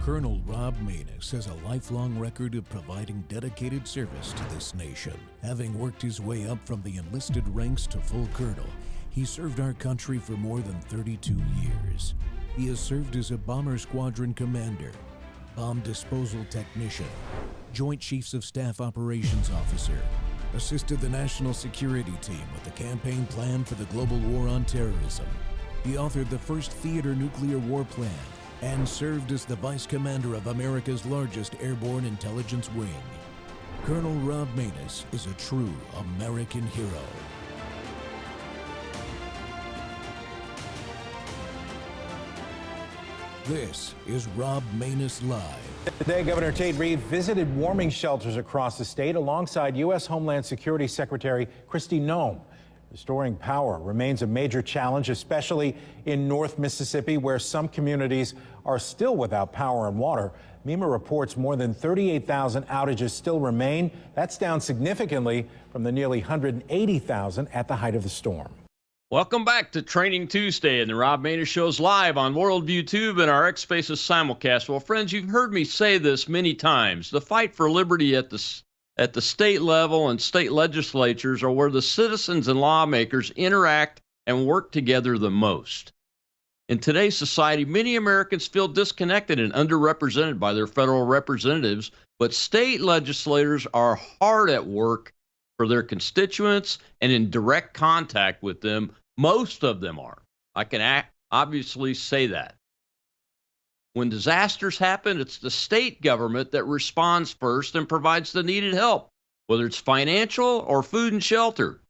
Colonel Rob Maness has a lifelong record of providing dedicated service to this nation. Having worked his way up from the enlisted ranks to full colonel, he served our country for more than 32 years. He has served as a bomber squadron commander, bomb disposal technician, Joint Chiefs of Staff operations officer, assisted the national security team with the campaign plan for the global war on terrorism. He authored the first theater nuclear war plan and served as the vice commander of America's largest airborne intelligence wing. Colonel Rob Maness is a true American hero. This is Rob Maness Live. Today, Governor Tate Reeves visited warming shelters across the state alongside U.S. Homeland Security Secretary Kristi Noem. Restoring power remains a major challenge, especially in North Mississippi, where some communities are still without power and water. MEMA reports more than 38,000 outages still remain. That's down significantly from the nearly 180,000 at the height of the storm. Welcome back to Training Tuesday, and the Rob Maness Show's live on Worldview Tube and our X Spaces simulcast. Well, friends, you've heard me say this many times. The fight for liberty at the state level and state legislatures are where the citizens and lawmakers interact and work together the most. In today's society, many Americans feel disconnected and underrepresented by their federal representatives, but state legislators are hard at work for their constituents and in direct contact with them. Most of them are. I can obviously say that. When disasters happen, it's the state government that responds first and provides the needed help, whether it's financial or food and shelter.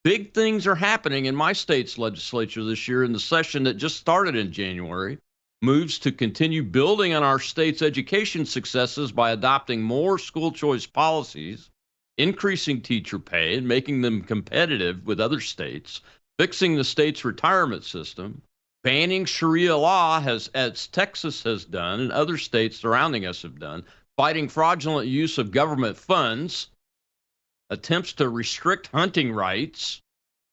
Big things are happening in my state's legislature this year in the session that just started in January. Moves to continue building on our state's education successes by adopting more school choice policies, increasing teacher pay and making them competitive with other states, fixing the state's retirement system, banning Sharia law, as Texas has done and other states surrounding us have done, fighting fraudulent use of government funds, attempts to restrict hunting rights,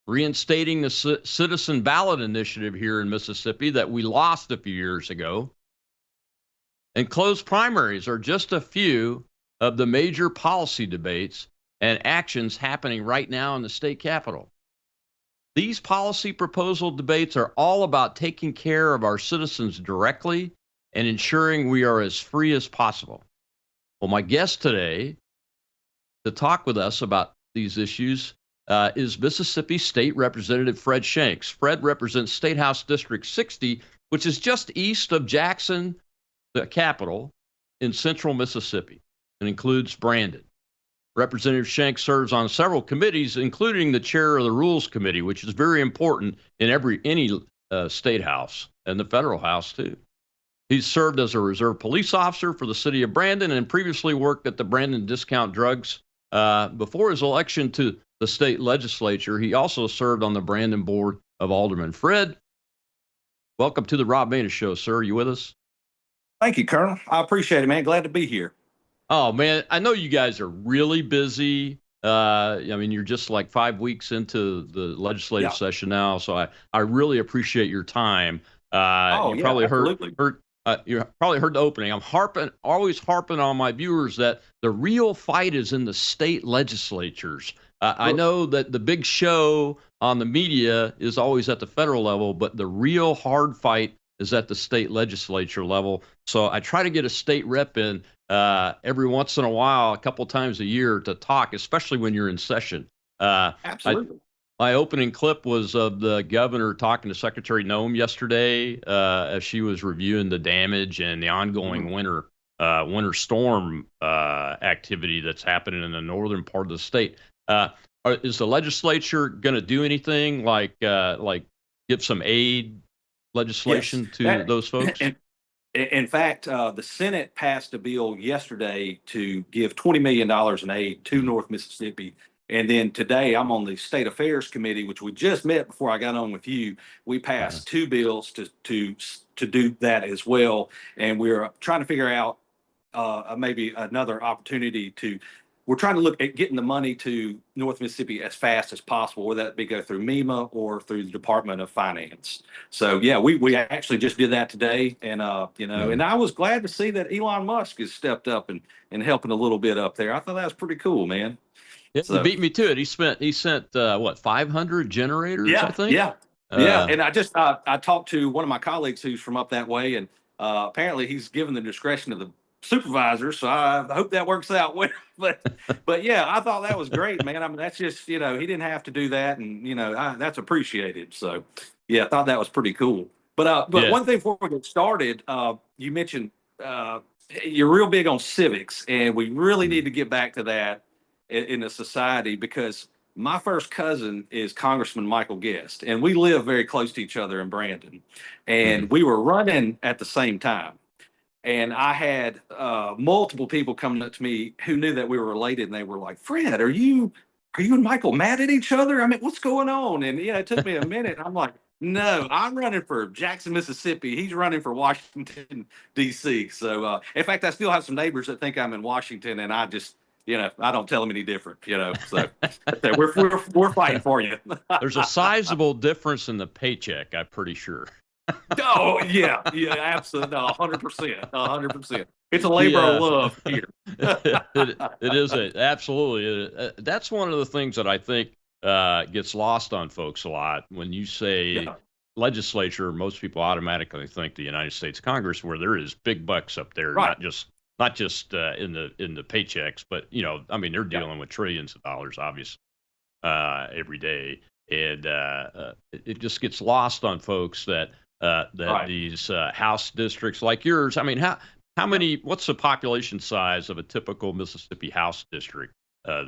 reinstating the citizen ballot initiative here in Mississippi that we lost a few years ago, and closed primaries are just a few of the major policy debates and actions happening right now in the state capitol. These policy proposal debates are all about taking care of our citizens directly and ensuring we are as free as possible. Well, my guest today to talk with us about these issues is Mississippi State Representative Fred Shanks. Fred represents State House District 60, which is just east of Jackson, the capital, in central Mississippi, and includes Brandon. Representative Shanks serves on several committees, including the chair of the Rules Committee, which is very important in any state house and the federal house, too. He's served as a reserve police officer for the city of Brandon and previously worked at the Brandon Discount Drugs. Before his election to the state legislature, he also served on the Brandon Board of Aldermen. Fred, welcome to the Rob Maness Show, sir. Are you with us? Thank you, Colonel. I appreciate it, man. Glad to be here. Oh, man, I know you guys are really busy. I mean, you're just like 5 weeks into the legislative session now, so I really appreciate your time. You probably heard you probably heard the opening. I'm always harping on my viewers that the real fight is in the state legislatures. I know that the big show on the media is always at the federal level, but the real hard fight is at the state legislature level. So I try to get a state rep in every once in a while, a couple times a year, to talk, especially when you're in session. Absolutely. My opening clip was of the governor talking to Secretary Noem yesterday as she was reviewing the damage and the ongoing winter storm activity that's happening in the northern part of the state. Is the legislature going to do anything like give some aid legislation to those folks? In fact, the Senate passed a bill yesterday to give $20 million in aid to North Mississippi. And then today I'm on the State Affairs Committee, which we just met before I got on with you. We passed two bills to do that as well. And we're trying to figure out maybe another opportunity to we're trying to look at getting the money to North Mississippi as fast as possible, whether that be go through MEMA or through the Department of Finance. So yeah, we actually just did that today, and and I was glad to see that Elon Musk has stepped up and helping a little bit up there. I thought that was pretty cool, man. Yeah, he So beat me to it. He sent what, 500 generators, I think. Yeah. And I talked to one of my colleagues who's from up that way, and apparently he's given the discretion of the supervisor. So I hope that works out well. But yeah, I thought that was great, man. I mean, that's just, he didn't have to do that, and that's appreciated. So yeah, I thought that was pretty cool. But Yeah. one thing before we get started, you mentioned you're real big on civics, and we really need to get back to that in a society, because my first cousin is Congressman Michael Guest, and we live very close to each other in Brandon. And we were running at the same time. And I had multiple people coming up to me who knew that we were related, and they were like, "Fred, are you and Michael mad at each other? I mean, what's going on?" And it took me a minute. I'm like, "No, I'm running for Jackson, Mississippi. He's running for Washington, D.C." So, in fact, I still have some neighbors that think I'm in Washington, and I just, I don't tell them any different. So we're fighting for you. There's a sizable difference in the paycheck, I'm pretty sure. Oh yeah, absolutely, 100%, 100%. It's a labor of love here. It is absolutely. That's one of the things that I think gets lost on folks a lot when you say legislature. Most people automatically think the United States Congress, where there is big bucks up there, Right. not just in the paychecks, but I mean, they're dealing with trillions of dollars, obviously, every day, and it just gets lost on folks that Right. these House districts like yours. I mean, how many? What's the population size of a typical Mississippi House district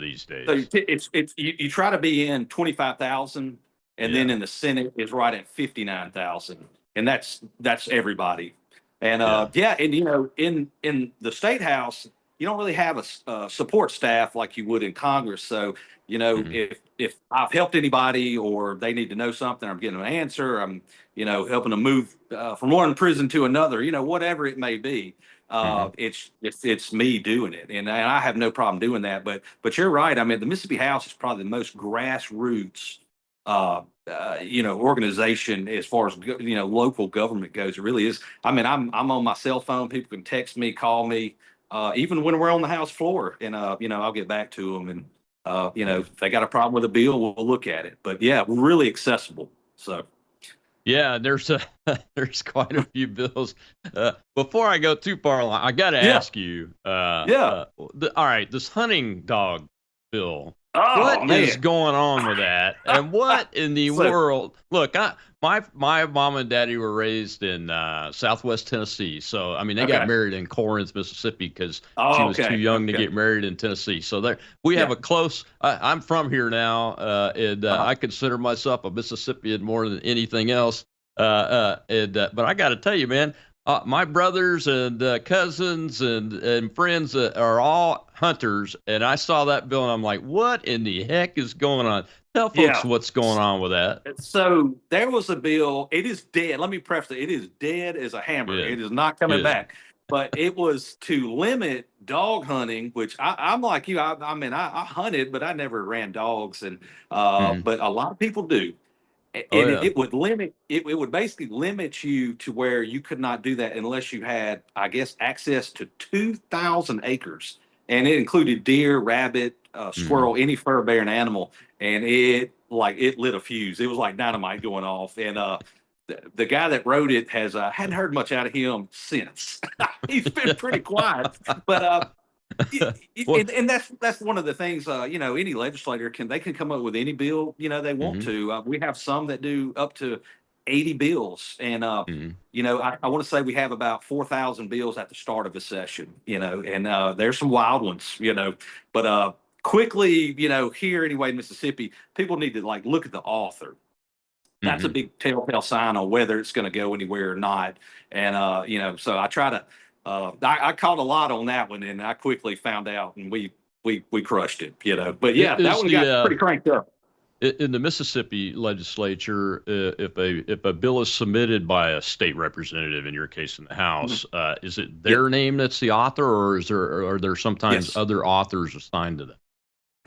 these days? So you try to be in 25,000, and then in the Senate is right at 59,000, and that's everybody. And and in the state house, you don't really have a support staff like you would in Congress. So if I've helped anybody or they need to know something, I'm getting an answer. I'm helping them move from one prison to another. Whatever it may be. It's me doing it, and I have no problem doing that. But you're right. I mean, the Mississippi House is probably the most grassroots organization as far as local government goes. It really is. I mean, I'm on my cell phone. People can text me, call me, even when we're on the House floor, and I'll get back to them. And if they got a problem with a bill, we'll look at it. But yeah, we're really accessible. So. Yeah, there's quite a few bills. Before I go too far along, I got to ask you. All right, this hunting dog bill. What is going on with that? And what in the world? Look, my mom and daddy were raised in Southwest Tennessee, so I mean they got married in Corinth, Mississippi, because she was too young to get married in Tennessee. So there, we have a close. I'm from here now, and I consider myself a Mississippian more than anything else. But I got to tell you, man. My brothers and cousins and friends are all hunters, and I saw that bill and I'm like, what in the heck is going on? Tell folks what's going on with that. So there was a bill. It is dead. Let me preface it. It is dead as a hammer. It is not coming back. But it was to limit dog hunting, which I'm like you. I mean, I hunted, but I never ran dogs, and but a lot of people do. And it would limit it would basically limit you to where you could not do that unless you had, I guess, access to 2,000 acres, and it included deer, rabbit, squirrel, any fur-bearing animal. And it lit a fuse. It was like dynamite going off. And the guy that wrote it hadn't heard much out of him since. He's been pretty quiet, but and that's one of the things. Any legislator can come up with any bill they want to. We have some that do up to 80 bills, and I want to say we have about 4,000 bills at the start of a session. And there's some wild ones. But quickly, here anyway, in Mississippi, people need to look at the author. That's a big telltale sign on whether it's going to go anywhere or not. And so I try to. I caught a lot on that one, and I quickly found out, and we crushed it. But yeah, that one got pretty cranked up. in the Mississippi legislature, if a bill is submitted by a state representative, in your case in the House, is it Yes. their name that's the author, or are there sometimes Yes. other authors assigned to that?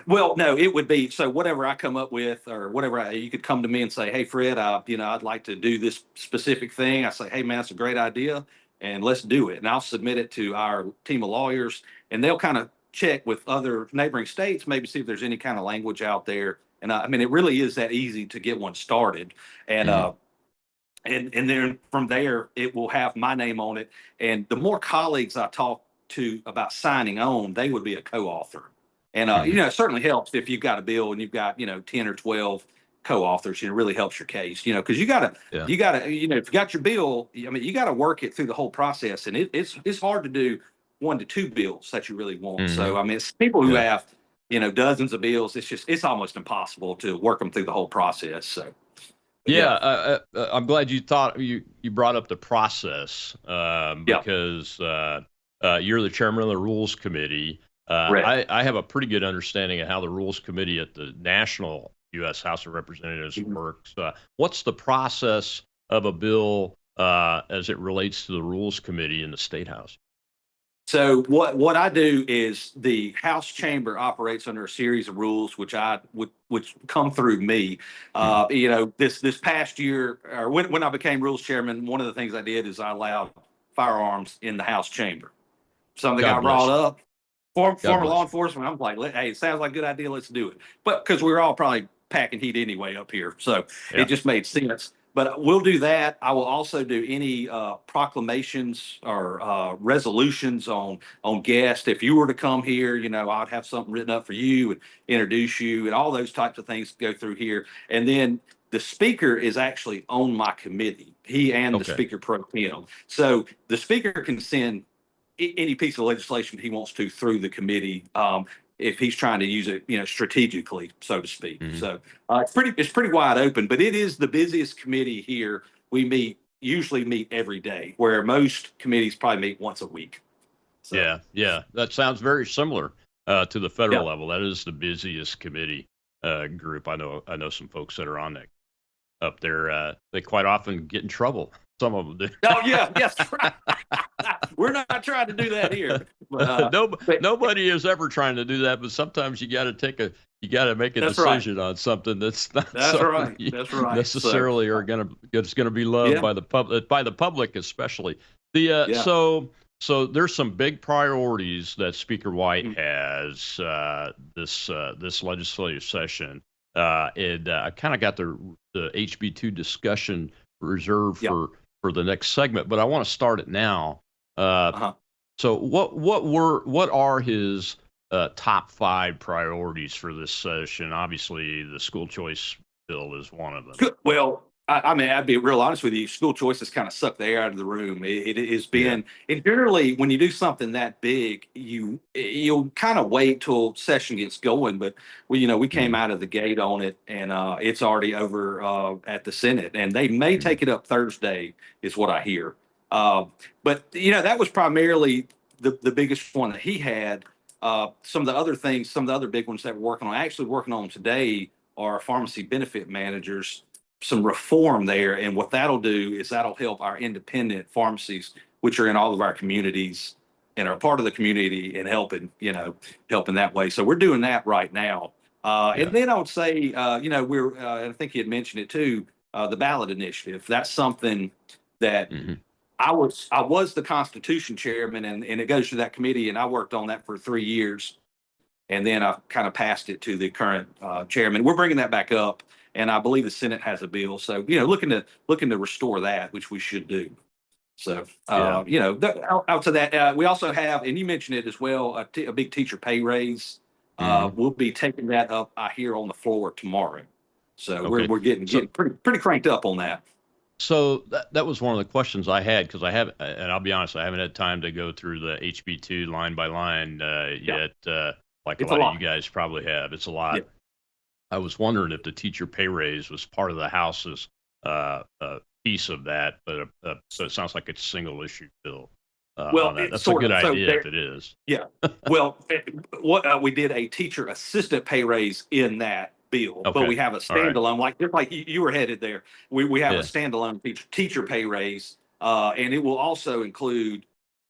Well, no, it would be, so whatever I come up with, or whatever you could come to me and say, hey, Fred, I'd like to do this specific thing. I say, hey, man, that's a great idea, and let's do it. And I'll submit it to our team of lawyers, and they'll kind of check with other neighboring states, maybe see if there's any kind of language out there. And I mean, it really is that easy to get one started. And Mhm. and then from there, it will have my name on it. And the more colleagues I talk to about signing on, they would be a co-author. And Mhm. it certainly helps if you've got a bill and you've got 10 or 12 co-authors. It really helps your case. Because Yeah. if you got your bill, I mean, you got to work it through the whole process, and it's hard to do 1 to 2 bills that you really want. So Mhm. I mean, it's people who Yeah. have dozens of bills. It's almost impossible to work them through the whole process. So Yeah, yeah, I'm glad you brought up the process, yeah, because you're the chairman of the Rules Committee. correct. I have a pretty good understanding of how the Rules Committee at the National U.S. House of Representatives Mhm. works. What's the process of a bill as it relates to the Rules Committee in the State House? So what I do is the House chamber operates under a series of rules which come through me. Mhm. This past year, or when I became rules chairman, one of the things I did is I allowed firearms in the House chamber. Something God got bless brought you. up. God Former law bless you. enforcement, I'm like, hey, it sounds like a good idea. Let's do it. But because we were all probably packing heat anyway up here, so it Yeah. just made sense. But we'll do that. I will also do any proclamations or resolutions on guests. If you were to come here, I'd have something written up for you and introduce you, and all those types of things go through here. And then the speaker is actually on my committee. He and the Okay. speaker pro tem. So the speaker can send any piece of legislation he wants to through the committee, if he's trying to use it, strategically, so to speak. Mhm. So it's pretty wide open, but it is the busiest committee here. We usually meet every day, where most committees probably meet once a week. So Yeah, yeah, that sounds very similar to the yeah. federal level. That is the busiest committee group. I know some folks that are on that up there. They quite often get in trouble. Some of them do. Oh yeah, yes. We're not trying to do that here, but No, but nobody is ever trying to do that. But sometimes you got to make a that's right. decision on something that's not That's something right. you That's right. So necessarily are it's gonna be loved yeah, by the public especially. The yeah. so there's some big priorities that Speaker White Mhm. has this legislative session. And I kind of got the HB2 discussion reserved Yeah. for the next segment, but I want to start it now. Uh, Uh-huh. so what are his top 5 priorities for this session? Obviously, the school choice bill is one of them. Well, I mean, I'd be real honest with you. School choice has kind of sucked the air out of the room. It has Yeah. been, and generally, when you do something that big, you'll kind of wait till session gets going. But we came Hmm. out of the gate on it, and it's already over at the Senate, and they may Hmm. take it up Thursday, is what I hear. Uh, but that was primarily the biggest one that he had. Some of the other things, some of the other big ones that we're working on, actually working on today, are pharmacy benefit managers, some reform there. And what that'll do is that'll help our independent pharmacies, which are in all of our communities and are part of the community, and helping that way. So we're doing that right now. And Yeah. then I would say, we're, I think he had mentioned it too, the ballot initiative. That's something that Hmm. I was the Constitution chairman, and it goes to that committee, and I worked on that for 3 years, and then I kind of passed it to the current chairman. We're bringing that back up, and I believe the Senate has a bill. So looking to restore that, which we should do. So Yeah. out to that, we also have, and you mentioned it as well, a big teacher pay raise. Hmm. We'll be taking that up, I hear, on the floor tomorrow. So we're Okay. we're getting So getting pretty cranked up on that. So that was one of the questions I had, because I have, and I'll be honest, I haven't had time to go through the HB2 line by line Yeah, yet, like a it's a lot of you lot. guys probably have. It's a Yeah. lot. I was wondering if the teacher pay raise was part of the House's piece of that, but so it sounds like it's a single issue bill Well, on that. it's That's a sort good of. So idea there, if it is. yeah. Well, what we did a teacher assistant pay raise in that bill, but Okay. we have a All right. standalone, like just like you were headed there. We have a Yeah. standalone teacher pay raise, and it will also include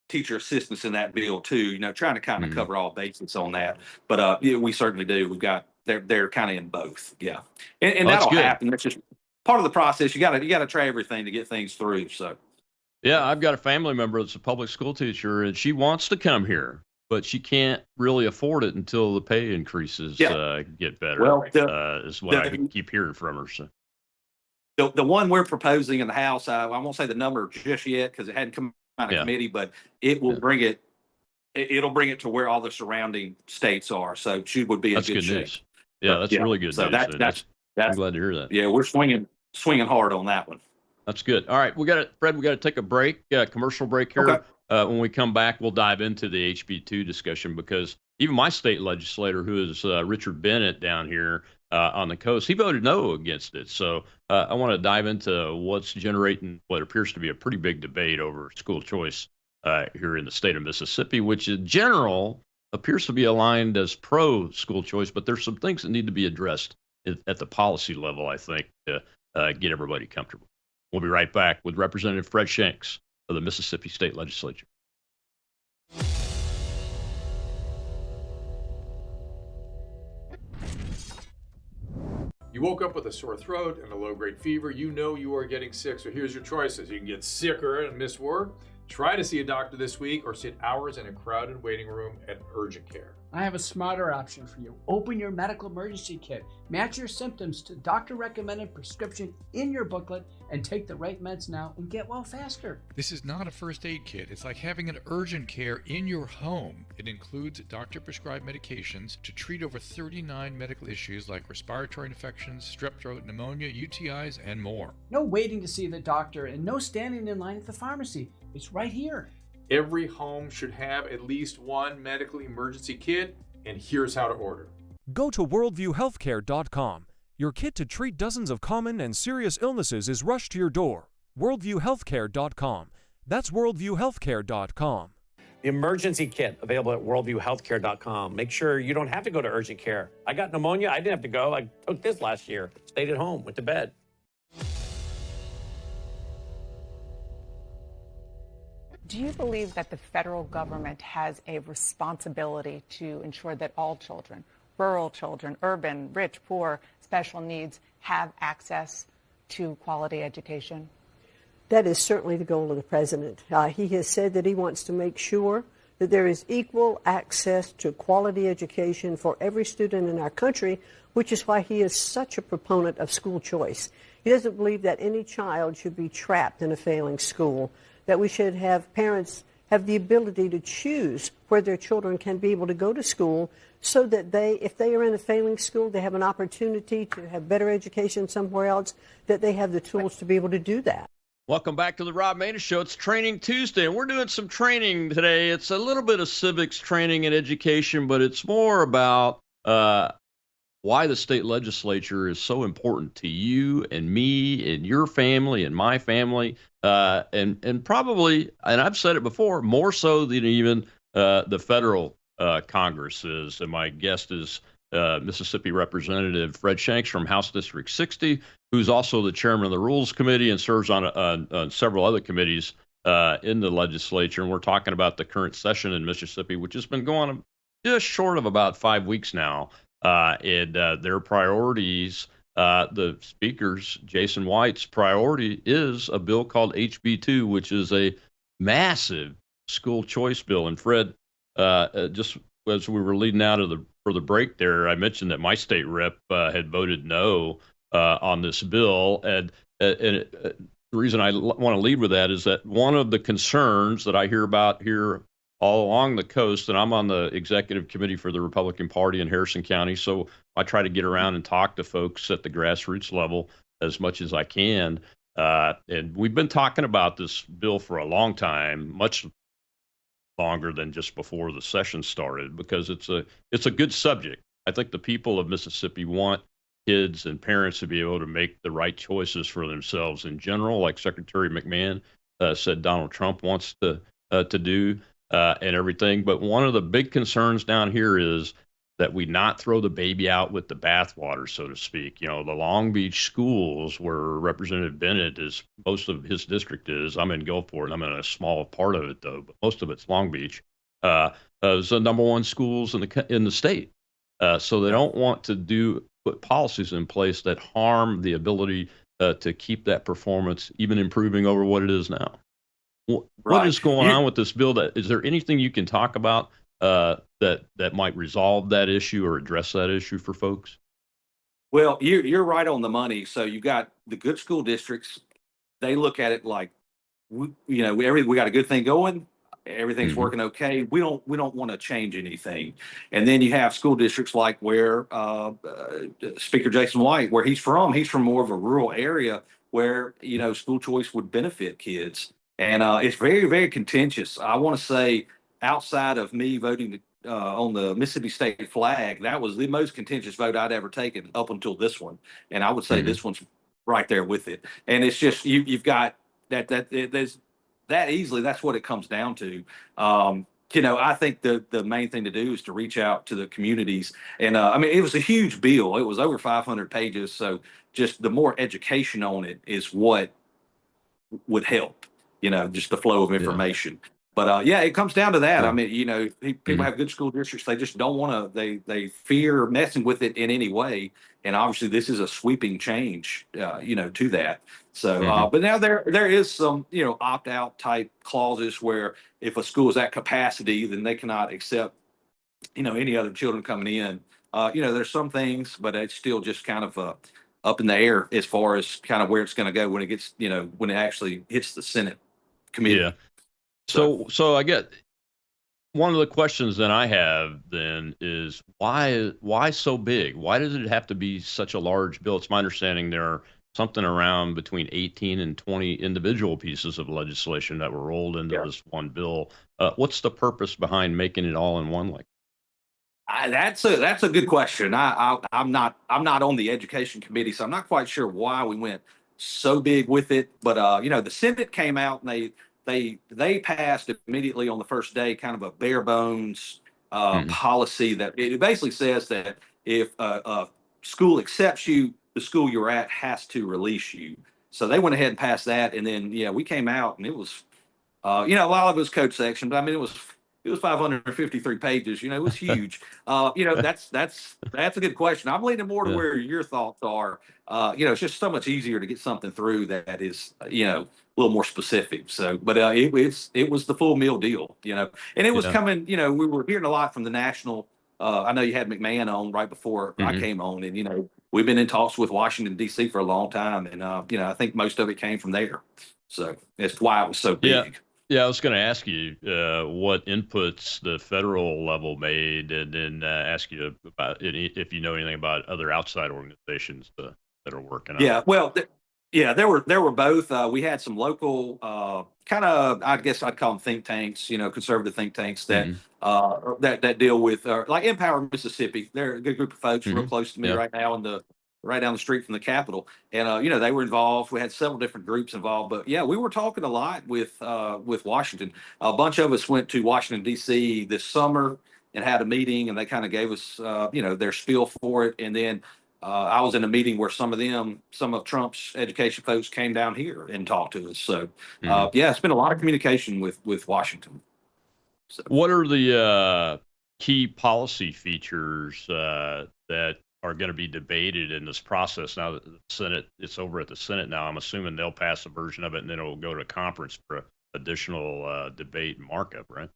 teacher assistants in that bill too. Trying to kind of Mhm. cover all bases on that. But yeah, we certainly do. We've got they're kind of in both. Yeah, and Well, that's that'll good. happen. That's just part of the process. You got to try everything to get things through. So Yeah, I've got a family member that's a public school teacher, and she wants to come here, but she can't really afford it until the pay increases yeah, get better. well, Is what I the keep hearing from her. So the one we're proposing in the House, I won't say the number just yet because it hadn't come out of yeah, committee, but it will yeah, bring it. It'll bring it to where all the surrounding states are. So she would be in that's good good shape. news. Yeah, that's Yeah. really good So news. that's And that's I'm that's glad to hear that. yeah. We're swinging hard on that one. That's good. All right, Fred. We got to take a break, commercial break Okay. here. When we come back, we'll dive into the HB2 discussion because even my state legislator, who is Richard Bennett down here on the coast, he voted no against it. So I want to dive into what's generating what appears to be a pretty big debate over school choice here in the state of Mississippi, which in general appears to be aligned as pro school choice, but there's some things that need to be addressed at the policy level, I think, to get everybody comfortable. We'll be right back with Representative Fred Shanks of the Mississippi State Legislature. You woke up with a sore throat and a low-grade fever. You know you are getting sick, so here's your choices. You can get sicker and miss work. Try to see a doctor this week or sit hours in a crowded waiting room at urgent care. I have a smarter option for you. Open your medical emergency kit. Match your symptoms to doctor-recommended prescription in your booklet and take the right meds now and get well faster. This is not a first aid kit. It's like having an urgent care in your home. It includes doctor-prescribed medications to treat over 39 medical issues like respiratory infections, strep throat, pneumonia, UTIs, and more. No waiting to see the doctor and no standing in line at the pharmacy. It's right here. Every home should have at least one medical emergency kit, and here's how to order. Go to worldviewhealthcare.com. Your kit to treat dozens of common and serious illnesses is rushed to your door. worldviewhealthcare.com. That's worldviewhealthcare.com. The emergency kit available at worldviewhealthcare.com. Make sure you don't have to go to urgent care. I got pneumonia. I didn't have to go. I took this last year. Stayed at home, went to bed. Do you believe that the federal government has a responsibility to ensure that all children, rural children, urban, rich, poor, special needs, have access to quality education? That is certainly the goal of the president. He has said that he wants to make sure that there is equal access to quality education for every student in our country, which is why he is such a proponent of school choice. He doesn't believe that any child should be trapped in a failing school, that we should have parents have the ability to choose where their children can be able to go to school so that if they are in a failing school, they have an opportunity to have better education somewhere else, that they have the tools to be able to do that. Welcome back to the Rob Maness Show. It's Training Tuesday, and we're doing some training today. It's a little bit of civics training and education, but it's more about why the state legislature is so important to you and me and your family and my family, and probably, and I've said it before, more so than even the federal Congress is. And my guest is Mississippi Representative Fred Shanks from House District 60, who's also the chairman of the Rules Committee and serves on several other committees in the legislature. And we're talking about the current session in Mississippi, which has been going on just short of about 5 weeks now. And their priorities, the speaker's, Jason White's priority is a bill called HB2, which is a massive school choice bill. And Fred, just as we were leading out of for the break there, I mentioned that my state rep had voted no on this bill. And the reason I want to lead with that is that one of the concerns that I hear about here all along the coast, and I'm on the executive committee for the Republican Party in Harrison County, so I try to get around and talk to folks at the grassroots level as much as I can. And we've been talking about this bill for a long time, much longer than just before the session started, because it's a good subject. I think the people of Mississippi want kids and parents to be able to make the right choices for themselves in general, like Secretary McMahon said Donald Trump wants to do. And everything. But one of the big concerns down here is that we not throw the baby out with the bathwater, so to speak. You know, the Long Beach schools where Representative Bennett is, most of his district is. I'm in Gulfport, and I'm in a small part of it though, but most of it's Long Beach. Is the number one schools in the state. So they don't want to put policies in place that harm the ability to keep that performance even improving over what it is now. What is going on with this bill? Is there anything you can talk about that might resolve that issue or address that issue for folks? Well, you're right on the money. So you got the good school districts. They look at it like, we got a good thing going. Everything's Mm-hmm. working okay. We don't want to change anything. And then you have school districts like where Speaker Jason White, where he's from more of a rural area where, school choice would benefit kids. And it's very, very contentious. I want to say, outside of me voting on the Mississippi state flag, that was the most contentious vote I'd ever taken up until this one. And I would say this one's right there with it. And it's just, you've got there's that easily. That's what it comes down to. I think the main thing to do is to reach out to the communities. And it was a huge bill. It was over 500 pages. So just the more education on it is what would help, just the flow of information. But it comes down to that. People have good school districts. They just don't want to, they fear messing with it in any way. And obviously this is a sweeping change, to that. So, but now there is some, opt out type clauses where if a school is at capacity, then they cannot accept, any other children coming in. There's some things, but it's still just kind of up in the air as far as kind of where it's going to go when it gets, when it actually hits the Senate committee. Yeah. So I get one of the questions that I have then is why so big? Why does it have to be such a large bill? It's my understanding there are something around between 18 and 20 individual pieces of legislation that were rolled into this one bill. What's the purpose behind making it all in one? That's a good question. I'm not on the education committee, so I'm not quite sure why we went so big with it. But the Senate came out and they passed immediately on the first day kind of a bare bones policy that it basically says that if a school accepts you, the school you're at has to release you. So they went ahead and passed that, and then we came out and it was a lot of it was code section, but it was 553 pages. It was huge. That's a good question. I'm leaning more to where your thoughts are. It's just so much easier to get something through that is, a little more specific. So, but it was the full meal deal, and it was coming. We were hearing a lot from the national. I know you had McMahon on right before I came on, and we've been in talks with Washington D.C. for a long time, and I think most of it came from there. So that's why it was so big. Yeah, I was going to ask you what inputs the federal level made, and then ask you about if you know anything about other outside organizations that are working on it. Yeah, well, there were both. We had some local, kind of, I guess I'd call them think tanks, conservative think tanks that that deal with like Empower Mississippi. They're a good group of folks, real close to me right now right down the street from the Capitol. And, they were involved. We had several different groups involved. But, we were talking a lot with Washington. A bunch of us went to Washington, D.C. this summer and had a meeting, and they kind of gave us, their spiel for it. And then I was in a meeting where some of Trump's education folks came down here and talked to us. So, it's been a lot of communication with Washington. So. What are the key policy features that are going to be debated in this process now that the Senate, it's over at the Senate now? I'm assuming they'll pass a version of it and then it'll go to conference for additional debate and markup, right?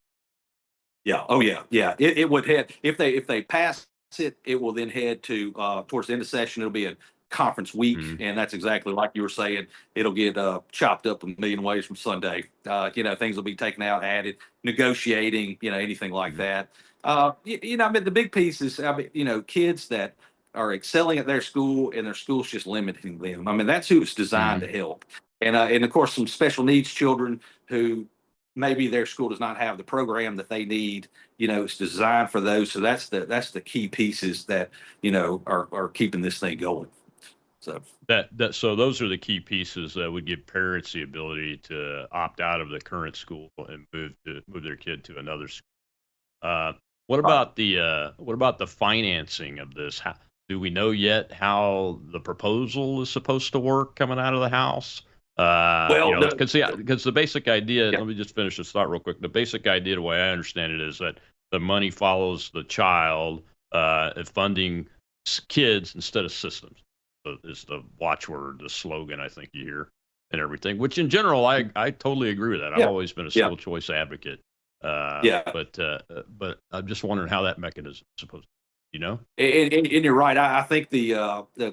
Yeah. Oh yeah. Yeah. It would head, if they pass it, it will then head to towards the end of session. It'll be a conference week, and that's exactly like you were saying. It'll get chopped up a million ways from Sunday. Things will be taken out, added, negotiating, anything like that. The big piece is, kids that are excelling at their school and their school's just limiting them. That's who it's designed to help. And of course, some special needs children who maybe their school does not have the program that they need. It's designed for those. So that's the key pieces that, are keeping this thing going. So so those are the key pieces that would give parents the ability to opt out of the current school and move their kid to another school. What about the financing of this? Do we know yet how the proposal is supposed to work coming out of the House? Well, Because the basic idea. yeah. Let me just finish this thought real quick. The basic idea, the way I understand it, is that the money follows the child, funding kids instead of systems. Is the watchword, the slogan I think you hear and everything. Which in general, I totally agree with that. I've Yeah. always been a Yeah. school choice advocate. Yeah. But I'm just wondering how that mechanism is supposed to, you know? And you're right. I think the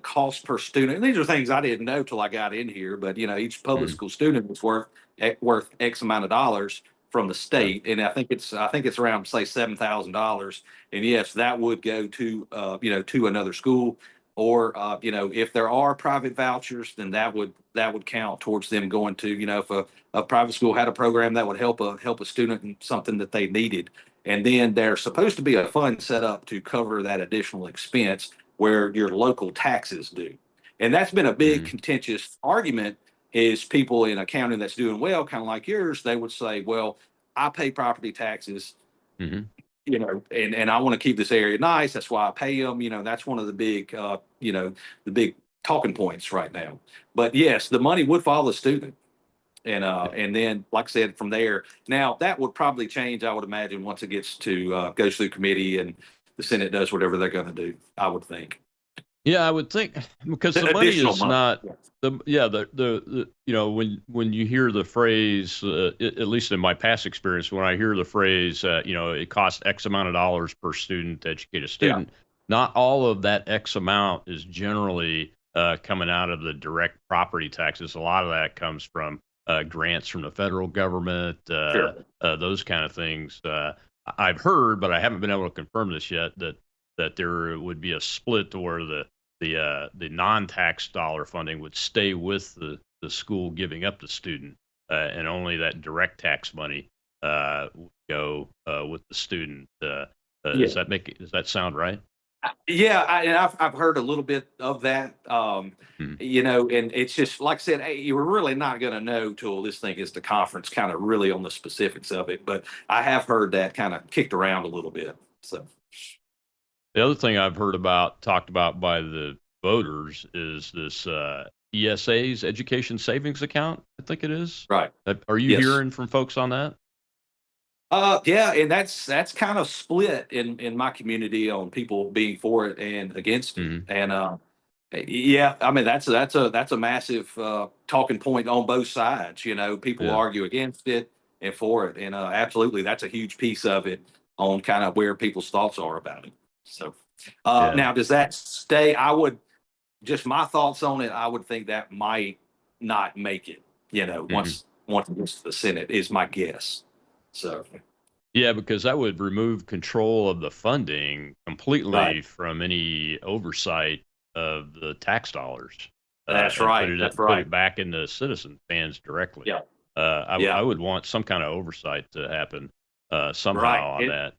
cost per student, and these are things I didn't know till I got in here, but each public Mhm. school student is worth X amount of dollars from the Yeah. state, and I think it's around say $7,000, and yes, that would go to to another school, or if there are private vouchers, then that would count towards them going to if a private school had a program that would help a student in something that they needed. And then there's supposed to be a fund set up to cover that additional expense where your local taxes do. And that's been a big Mhm. contentious argument is people in a county that's doing well, kind of like yours, they would say, well, I pay property taxes, Mhm. and I want to keep this area nice. That's why I pay them. That's one of the big talking points right now. But yes, the money would follow the student. And then, like I said, from there, now that would probably change, I would imagine, once it gets to goes through committee and the Senate does whatever they're going to do. I would think Yeah, I would think because the money additional is money. not Yeah. the when you hear the phrase, at least in my past experience, when I hear the phrase, it costs X amount of dollars per student to educate a Yeah. student, not all of that X amount is generally coming out of the direct property taxes. A lot of that comes from grants from the federal government, Sure. those kind of things. I've heard, but I haven't been able to confirm this yet, that there would be a split to where the non-tax dollar funding would stay with the school giving up the student, and only that direct tax money would go with the student. Yeah. Does that sound right? Yeah, and I've heard a little bit of that. Mhm. And it's just like I said, hey, you were really not going to know till this thing is the conference, kind of really on the specifics of it. But I have heard that kind of kicked around a little bit. So The other thing I've heard about talked about by the voters is this ESA's Education Savings Account. I think it is. right, Are you yes. hearing from folks on that? Yeah, and that's kind of split in my community on people being for it and against it. Mhm. And yeah, I mean that's a massive talking point on both sides. People Yeah. argue against it and for it, and absolutely that's a huge piece of it on kind of where people's thoughts are about it. So Yeah. now does that stay? I would just my thoughts on it. I would think that might not make it. Mhm. Once it gets to the Senate is my guess. So. Yeah, because that would remove control of the funding Right. completely from any oversight of the tax dollars, That's and right. That's put right. it back into citizens' hands directly. Yeah. I Yeah. would want some kind of oversight to happen Right. somehow on that.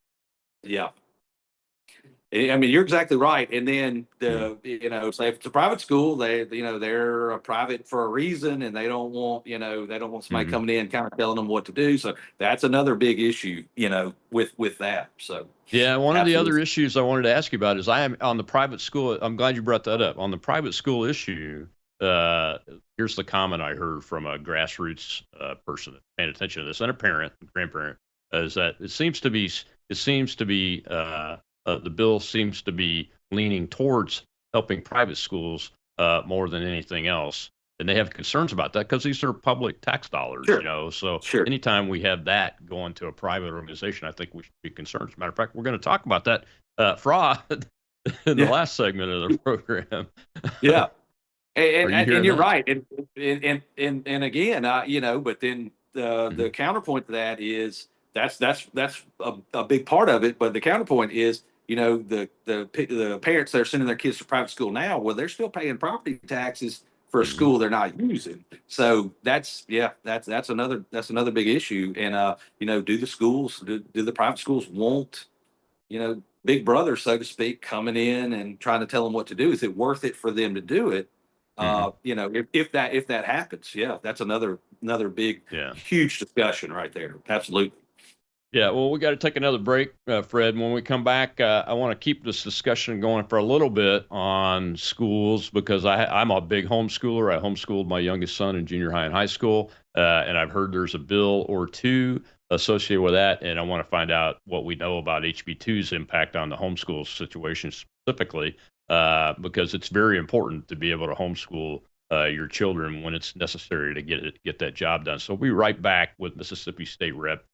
Yeah. I mean, you're exactly right. And then Mhm. say if it's a private school, they're a private for a reason, and they don't want somebody Mhm. coming in kind of telling them what to do. So that's another big issue, with that. So Yeah, one of the other absolutely. issues I wanted to ask you about is I am on the private school. I'm glad you brought that up. On the private school issue, uh, here's the comment I heard from a grassroots person that's paying attention to this, and a parent, grandparent, is that the bill seems to be leaning towards helping private schools more than anything else. And they have concerns about that because these are public tax dollars, Sure. So Sure. anytime we have that going to a private organization, I think we should be concerned. As a matter of fact, we're going to talk about that fraud in the Yeah. last segment of the program. Yeah. Are And, you and, and hearing you're that? right. And again, but then the Mhm. counterpoint to that is that's a big part of it. But the counterpoint is, the parents that are sending their kids to private school now, well, they're still paying property taxes for a Mhm. school they're not using. So that's another big issue. And do the private schools want big brother, so to speak, coming in and trying to tell them what to do? Is it worth it for them to do it? Mhm. If that happens, yeah, that's another big, Yeah. huge discussion right there. Absolutely. Yeah, well, we got to take another break, Fred. When we come back, I want to keep this discussion going for a little bit on schools because I'm a big homeschooler. I homeschooled my youngest son in junior high and high school, and I've heard there's a bill or two associated with that, and I want to find out what we know about HB2's impact on the homeschool situation specifically, because it's very important to be able to homeschool your children when it's necessary to get that job done. So we'll be right back with Mississippi State Rep.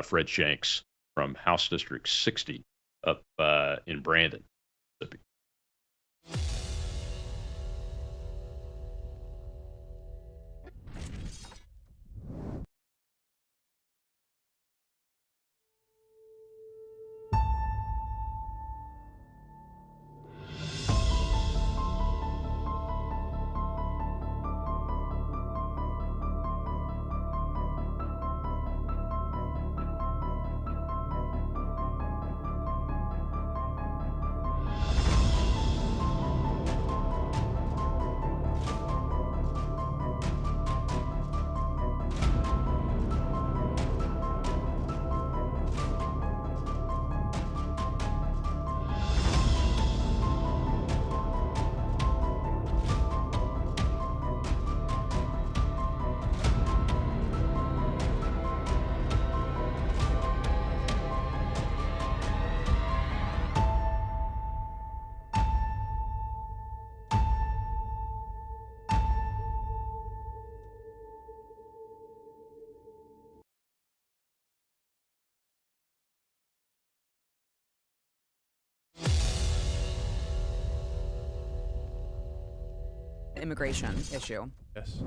Fred Shanks from House District 60 up in Brandon, Mississippi. Immigration issue. Yes.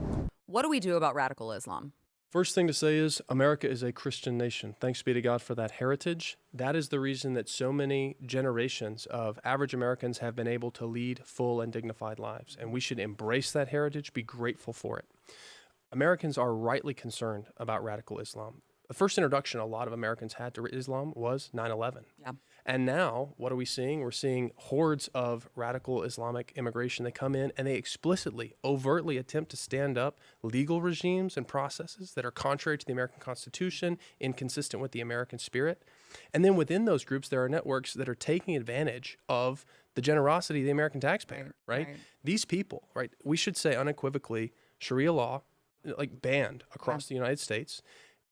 What do we do about radical Islam? First thing to say is America is a Christian nation. Thanks be to God for that heritage. That is the reason that so many generations of average Americans have been able to lead full and dignified lives. And we should embrace that heritage, be grateful for it. Americans are rightly concerned about radical Islam. The first introduction a lot of Americans had to Islam was 9/11. Yeah. And now, what are we seeing? We're seeing hordes of radical Islamic immigration. They come in and they explicitly, overtly attempt to stand up legal regimes and processes that are contrary to the American Constitution, inconsistent with the American spirit. And then within those groups, there are networks that are taking advantage of the generosity of the American taxpayer, right? These people, right? We should say unequivocally, Sharia law, like banned across the United States.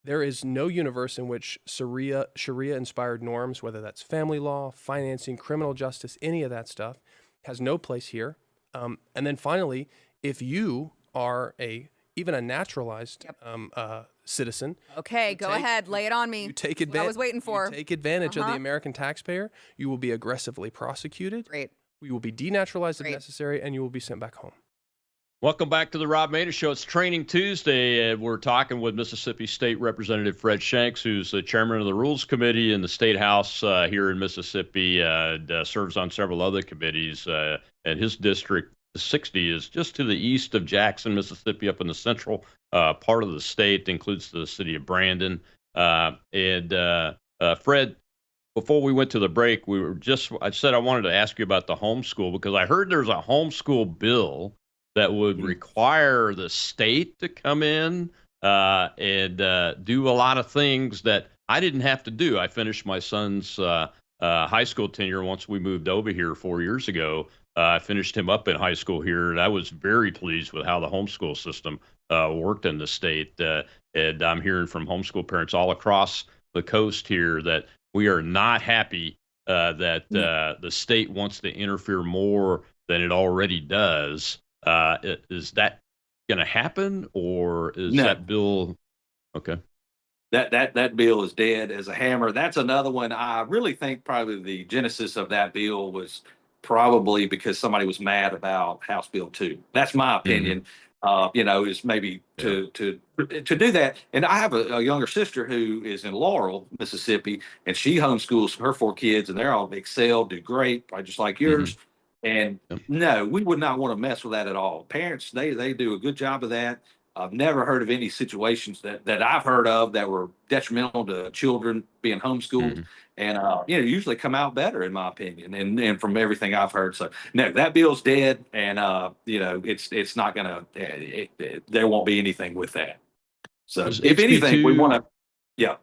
There is no universe in which Sharia-inspired norms, whether that's family law, financing, criminal justice, any of that stuff, has no place here. And then finally, if you are even a naturalized citizen, okay, go ahead, lay it on me. You take advantage. I was waiting for. You take advantage of the American taxpayer. You will be aggressively prosecuted. Great. You will be denaturalized if necessary, and you will be sent back home. Welcome back to the Rob Maness Show. It's Training Tuesday, and we're talking with Mississippi State Representative Fred Shanks, who's the chairman of the Rules Committee in the State House here in Mississippi, serves on several other committees, and his district, 60, is just to the east of Jackson, Mississippi, up in the central part of the state, includes the city of Brandon. Fred, before we went to the break, I said I wanted to ask you about the homeschool, because I heard there's a homeschool bill that would require the state to come in and do a lot of things that I didn't have to do. I finished my son's high school tenure once we moved over here 4 years ago. I finished him up in high school here, and I was very pleased with how the homeschool system worked in the state. And I'm hearing from homeschool parents all across the coast here that we are not happy that the state wants to interfere more than it already does. Is that going to happen, or is that bill okay? That bill is dead as a hammer. That's another one. I really think probably the genesis of that bill was probably because somebody was mad about House Bill 2. That's my opinion. Is maybe to do that. And I have a younger sister who is in Laurel, Mississippi, and she homeschools her 4 kids, and they're all excel, do great, probably just like yours. And no, we would not want to mess with that at all. Parents, they do a good job of that. I've never heard of any situations that I've heard of that were detrimental to children being homeschooled, and usually come out better, in my opinion, and from everything I've heard. So no, that bill's dead, and it's not gonna. There won't be anything with that. So if anything, we want to. Yeah.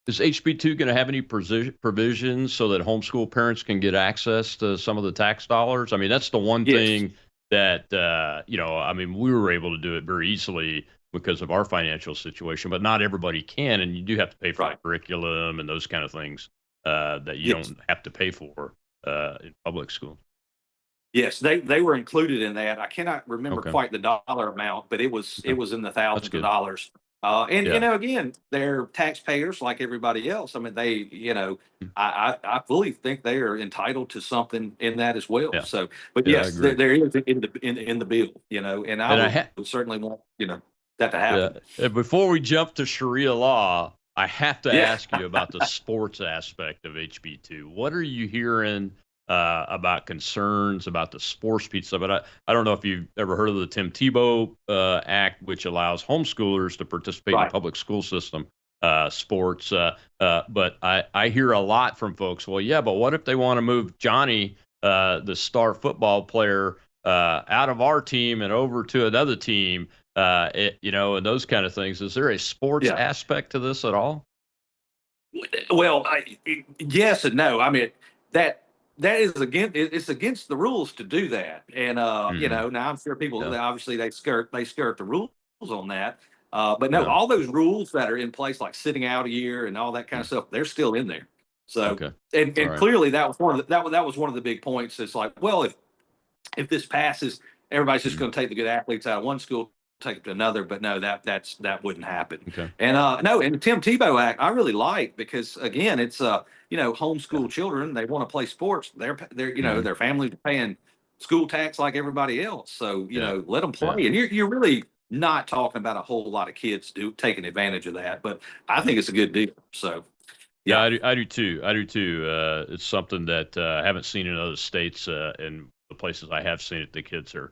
Is HB2 going to have any provisions so that homeschool parents can get access to some of the tax dollars? I mean, that's the one Yes. thing that, I mean, we were able to do it very easily because of our financial situation, but not everybody can. And you do have to pay for curriculum and those kind of things that you Yes. don't have to pay for in public school. Yes, they were included in that. I cannot remember Okay. quite the dollar amount, but it was in the thousands of good. dollars. And Yeah. again, they're taxpayers like everybody else. I mean, Mm. I fully think they are entitled to something in that as well. Yeah. So, but Yeah, I yes, agree. there is in the bill, and I And would certainly want that to happen. and before we jump to Sharia law, I have to Yeah. ask you about the sports aspect of HB2. What are you hearing about concerns about the sports piece of it? I don't know if you've ever heard of the Tim Tebow Act, which allows homeschoolers to participate in public school system sports. But I hear a lot from folks, well, yeah, but what if they want to move Johnny, the star football player, out of our team and over to another team? And those kind of things. Is there a sports aspect to this at all? Well, yes and no. I mean, that is it's against the rules to do that. And now I'm sure people obviously they skirt the rules on that. But no, all those rules that are in place, like sitting out a year and all that kind of stuff, they're still in there. So and clearly that was one of that was one of the big points. It's like, well, if this passes, everybody's just going to take the good athletes out of one school, take it to another. But no, that wouldn't happen. Okay. And no, and the Tim Tebow Act, I really like, because again, it's homeschool children. They want to play sports. They're their families are paying school tax like everybody else. So let them play. And you're really not talking about a whole lot of kids taking advantage of that. But I think it's a good deal. So. Yeah, I do too. It's something that I haven't seen in other states. In the places I have seen it, the kids are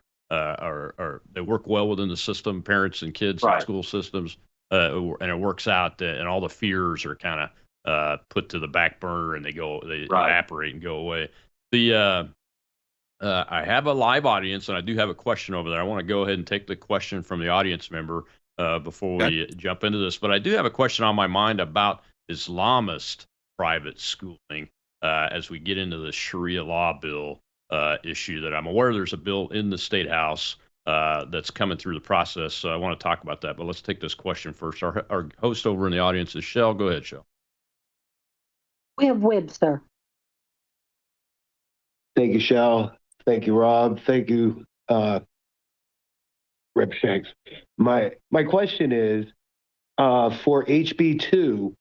they work well within the system, parents and kids and school systems, and it works out. And all the fears are kind of put to the back burner, and they evaporate and go away. I have a live audience, and I do have a question over there. I want to go ahead and take the question from the audience member before we jump into this. But I do have a question on my mind about Islamist private schooling as we get into the Sharia law bill issue that I'm aware there's a bill in the State House that's coming through the process. So I want to talk about that. But let's take this question first. Our host over in the audience is Shell. Go ahead, Shell. We have Webb, sir. Thank you, Shell. Thank you, Rob. Thank you, Rep Shanks. My question is, for HB2,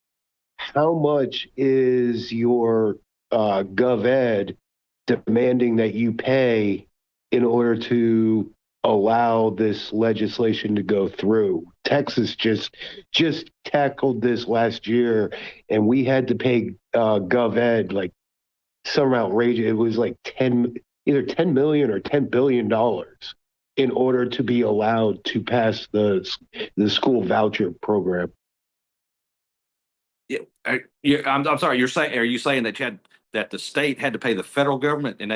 how much is your GovEd demanding that you pay in order to allow this legislation to go through? Texas just tackled this last year, and we had to pay GovEd like some outrageous. It was like either 10 million or $10 billion in order to be allowed to pass the school voucher program. Yeah, I'm sorry. Are you saying that the state had to pay the federal government in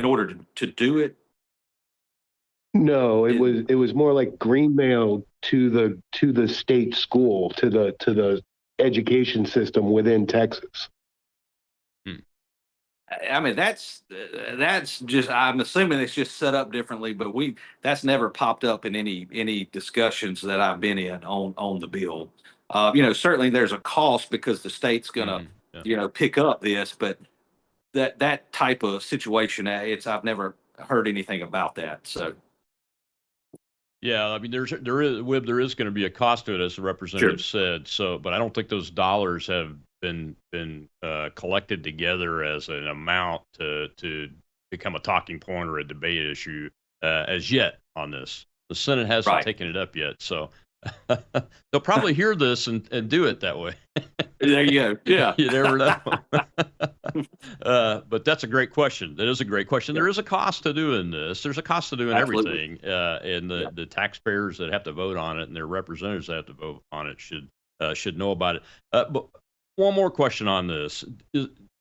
order to do it? No, it was more like green mail to the state school, to the education system within Texas. I mean, that's just, I'm assuming it's just set up differently, but that's never popped up in any discussions that I've been in on the bill. Certainly there's a cost because the state's gonna, pick up this, but that type of situation, I've never heard anything about that. So. Yeah, I mean, there is going to be a cost to it, as the representative said. So, but I don't think those dollars have been collected together as an amount to become a talking point or a debate issue as yet on this. The Senate hasn't taken it up yet, so they'll probably hear this and do it that way. There you go. Yeah, you never know. But that's a great question. That is a great question. There is a cost to doing this. There's a cost to doing everything, and the taxpayers that have to vote on it and their representatives that have to vote on it should know about it. But one more question on this: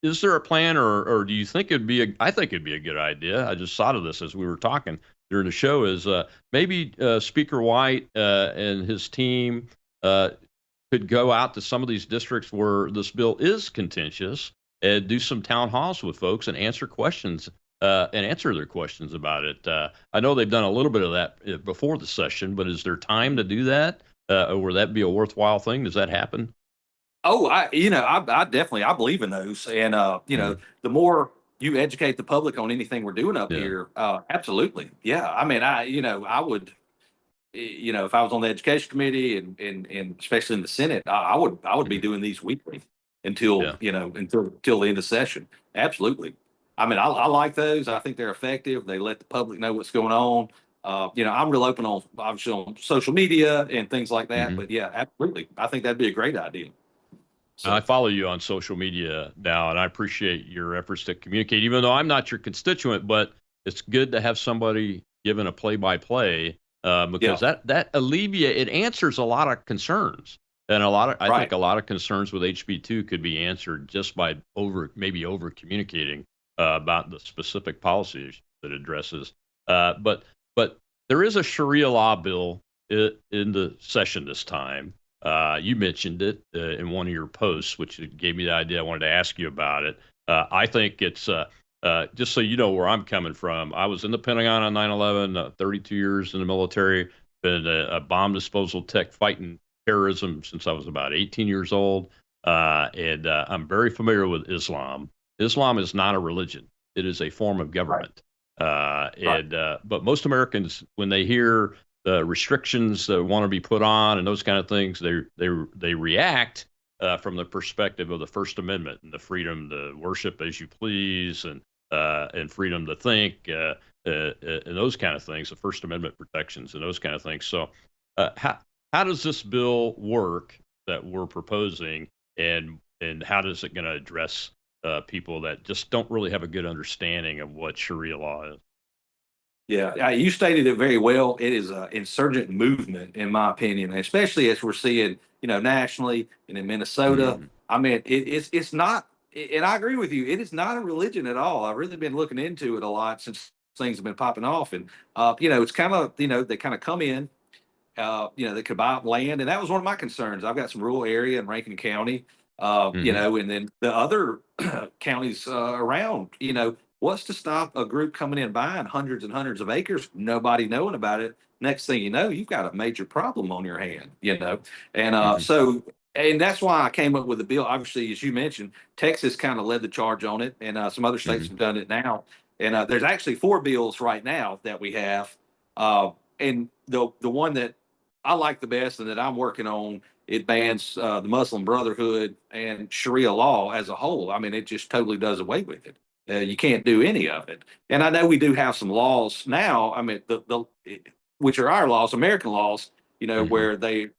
is there a plan, or do you think it'd be I think it'd be a good idea. I just thought of this as we were talking during the show. Is maybe Speaker White and his team could go out to some of these districts where this bill is contentious and do some town halls with folks and answer questions and answer their questions about it. I know they've done a little bit of that before the session, but is there time to do that? Or would that be a worthwhile thing? Does that happen? Oh, I definitely, I believe in those. And, the more you educate the public on anything we're doing up Yeah. here, absolutely. Yeah. I mean, I would, if I was on the education committee and especially in the Senate, I would be doing these weekly until, Yeah. until the end of session. Absolutely. I mean, I like those. I think they're effective. They let the public know what's going on. I'm real open on, obviously, on social media and things like that. Mhm. But yeah, absolutely. I think that'd be a great idea. I So, follow you on social media now, and I appreciate your efforts to communicate, even though I'm not your constituent, but it's good to have somebody giving a play-by-play yeah, because that it answers a lot of concerns. And I think right. a lot of concerns with HB2 could be answered just by maybe over communicating about the specific policies that it addresses. But there is a Sharia law bill in the session this time. You mentioned it in one of your posts, which gave me the idea. I wanted to ask you about it. I think it's just so you know where I'm coming from. I was in the Pentagon on 9/11, 32 years in the military, been a bomb disposal tech fighting terrorism since I was about 18 years old. And I'm very familiar with Islam. Islam is not a religion. It is a form of government. But most Americans, when they hear the restrictions that want to be put on and those kind of things, they react from the perspective of the First Amendment and the freedom to worship as you please and freedom to think and those kind of things, the First Amendment protections and those kind of things. So, how does this bill work that we're proposing, and how does it going to address people that just don't really have a good understanding of what Sharia law is? Yeah, you stated it very well. It is an insurgent movement, in my opinion, especially as we're seeing, nationally and in Minnesota. Mhm. I mean, it's not, and I agree with you. It is not a religion at all. I've really been looking into it a lot since things have been popping off, and it's kind of, they kind of come in. They could buy up land, and that was one of my concerns. I've got some rural area in Rankin County, Mhm. and then the other counties around. What's to stop a group coming in buying hundreds and hundreds of acres, nobody knowing about it? Next thing you know, you've got a major problem on your hand. And Mhm. and that's why I came up with the bill. Obviously, as you mentioned, Texas kind of led the charge on it, and some other states Mhm. have done it now. And there's actually 4 bills right now that we have. And the one that I like the best and that I'm working on, it bans the Muslim Brotherhood and Sharia law as a whole. I mean, it just totally does away with it. You can't do any of it. And I know we do have some laws now. I mean, which are our laws, American laws. Mhm. Where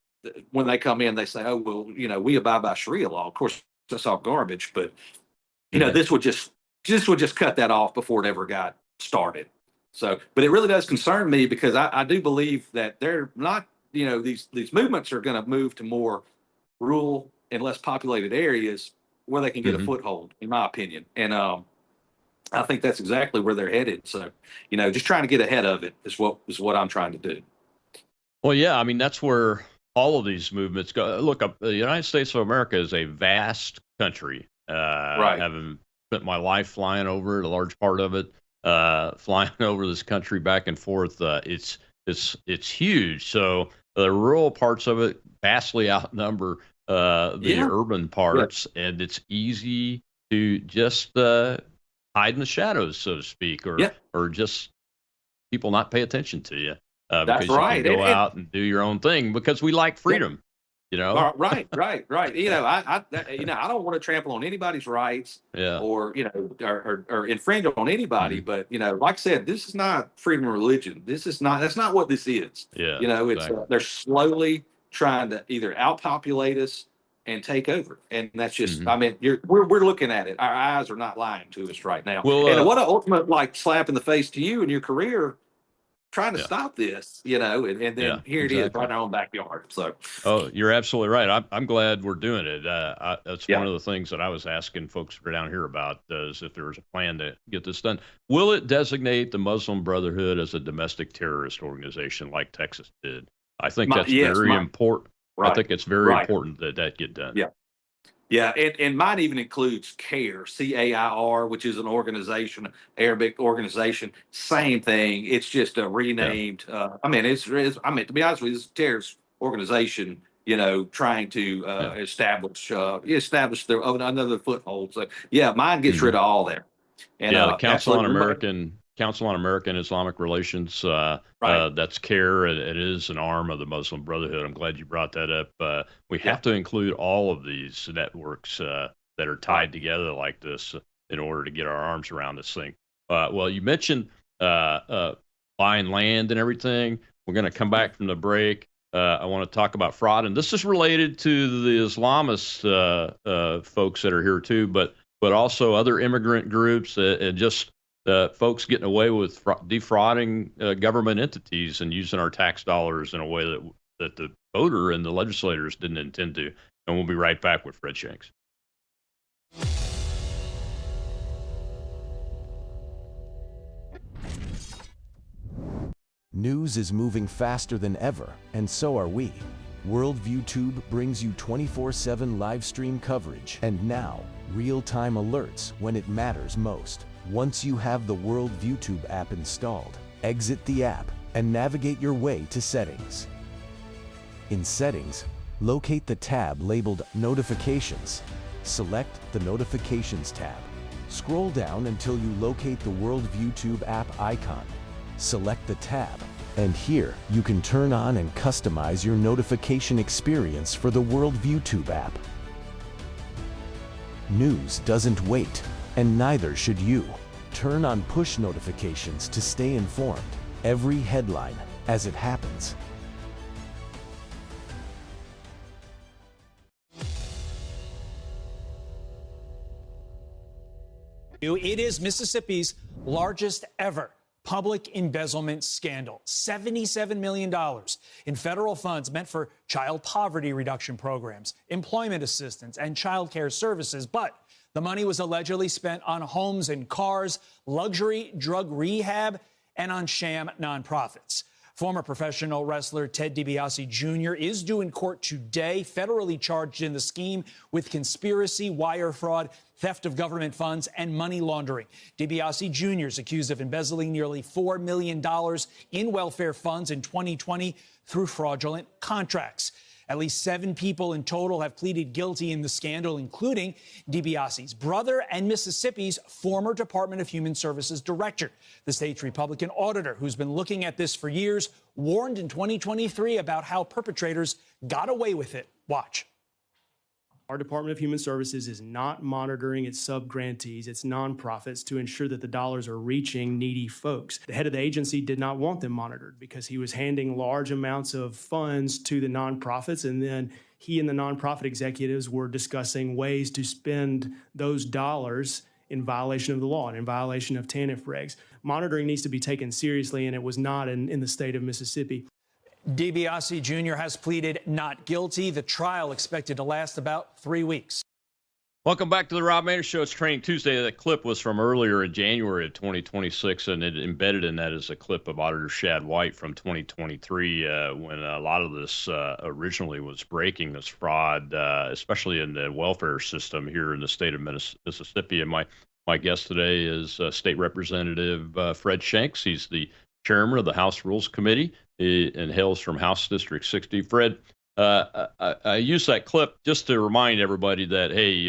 when they come in, they say, "Oh, well, we abide by Sharia law." Of course, that's all garbage. But Mhm. this would just cut that off before it ever got started. So, but it really does concern me because I do believe that they're not, these movements are going to move to more rural and less populated areas where they can get a Mhm. foothold, in my opinion. And I think that's exactly where they're headed. So, just trying to get ahead of it is what I'm trying to do. Well, yeah, I mean that's where all of these movements go. Look, the United States of America is a vast country. Right. Having spent my life flying over it, a large part of it, flying over this country back and forth, it's huge. So the rural parts of it vastly outnumber the Yeah. urban Yeah. parts, and it's easy to just hide in the shadows, so to speak, Yeah. or just people not pay attention to you That's because you can right. go And out and do your own thing because we like yeah. freedom, you know? Right. I don't want to trample on anybody's rights Yeah. or or infringe on anybody. Hmm. But like I said, this is not freedom of religion. This is not. That's not what this is. Yeah. It's Exactly. they're slowly trying to either outpopulate us and take over, and that's just. Hmm. I mean, we're looking at it. Our eyes are not lying to us right now. Well, And what an ultimate slap in the face to you and your career trying to yeah. stop this, and Yeah. then here it is right Exactly. in our own backyard. So, Oh, you're absolutely right. I'm glad we're doing it. That's one yeah. of the things that I was asking folks down here about is if there was a plan to get this done. Will it designate the Muslim Brotherhood as a domestic terrorist organization like Texas did? I think that's Yes, very important. I think it's very Right. important that that get done. Yeah. Yeah, and mine even includes CAIR, CAIR, which is an organization, Arabic organization. Same thing. It's just a renamed. I mean, I mean, to be honest with you, it's a terrorist organization. Trying to establish their own another foothold. So yeah, mine gets rid of all that. And Yeah, the Council on absolutely. American Islamic Relations. Right. That's CARE. It is an arm of the Muslim Brotherhood. I'm glad you brought that up. We Yeah. have to include all of these networks that are tied together like this in order to get our arms around this thing. Well, you mentioned buying land and everything. We're going to come back from the break. I want to talk about fraud, and this is related to the Islamist folks that are here too, but also other immigrant groups and just folks getting away with defrauding government entities and using our tax dollars in a way that the voter and the legislators didn't intend to. And we'll be right back with Fred Shanks. News is moving faster than ever, and so are we. Worldview Tube brings you 24/7 live stream coverage and now real-time alerts when it matters most. Once you have the Worldview Tube app installed, exit the app and navigate your way to Settings. In Settings, locate the tab labeled Notifications. Select the Notifications tab. Scroll down until you locate the Worldview Tube app icon. Select the tab, and here you can turn on and customize your notification experience for the Worldview Tube app. News doesn't wait, and neither should you. Turn on push notifications to stay informed. Every headline as it happens. It is Mississippi's largest ever public embezzlement scandal. $77 million in federal funds meant for child poverty reduction programs, employment assistance, and child care services. But the money was allegedly spent on homes and cars, luxury drug rehab, and on sham nonprofits. Former professional wrestler Ted DiBiase Jr. is due in court today, federally charged in the scheme with conspiracy, wire fraud, theft of government funds, and money laundering. DiBiase Jr. is accused of embezzling nearly $4 million in welfare funds in 2020 through fraudulent contracts. At least 7 people in total have pleaded guilty in the scandal, including DiBiase's brother and Mississippi's former Department of Human Services director. The state's Republican auditor, who's been looking at this for years, warned in 2023 about how perpetrators got away with it. Watch. Our Department of Human Services is not monitoring its sub-grantees, its nonprofits, to ensure that the dollars are reaching needy folks. The head of the agency did not want them monitored because he was handing large amounts of funds to the nonprofits, and then he and the nonprofit executives were discussing ways to spend those dollars in violation of the law and in violation of TANF regs. Monitoring needs to be taken seriously, and it was not in the state of Mississippi. DiBiase Jr. has pleaded not guilty. The trial expected to last about 3 weeks. Welcome back to the Rob Maness Show. It's Training Tuesday. That clip was from earlier in January of 2026, and it embedded in that is a clip of Auditor Shad White from 2023 when a lot of this originally was breaking, this fraud, especially in the welfare system here in the state of Mississippi. And my guest today is State Representative Fred Shanks. He's the chairman of the House Rules Committee and hails from House District 60. Fred, I use that clip just to remind everybody that, hey,